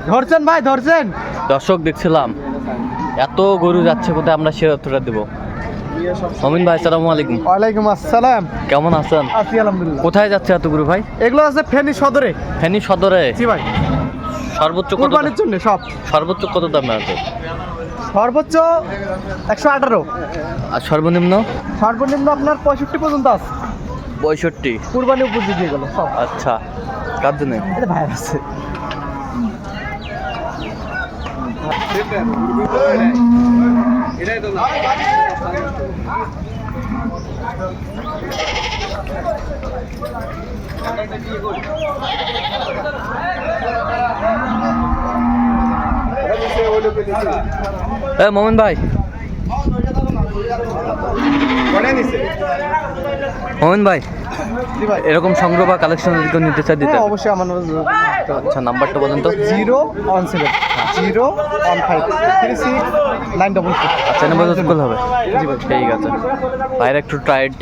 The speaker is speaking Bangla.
ধরছেন ভাই, ধরছেন। দর্শক দেখছিলাম এত গরু যাচ্ছে কোথায়, আমরা সে উত্তরটা দেবো। মমিন ভাই আসসালামু আলাইকুম। ওয়ালাইকুম আসসালাম। কেমন আছেন? আছি আলহামদুলিল্লাহ। কোথায় যাচ্ছে এত গরু ভাই? এগুলো আছে ফেনী সদরে। ফেনী সদরে? জি ভাই। সর্বোচ্চ কত? কুরবানির জন্য সব। সর্বোচ্চ কত দামে আছে? সর্বোচ্চ 118। আর সর্বনিম্ন? সর্বনিম্ন আপনার 65 পর্যন্ত আছে। 65? কুরবানি উপযোগী এগুলো সব। আচ্ছা, কার জন্য? এটা ভাই আছে। মমিন ভাই, মমিন ভাই, এরকম সংগ্রহ বা কালেকশন যদি কেউ নিতে চাই দিতে? অবশ্যই আমার। আচ্ছা, নাম্বারটা বলেন তো। 017 015 36 944। আচ্ছা, নাম্বার কল হবে। জি ভাই। ঠিক আছে ভাইরা, একটু টাইট।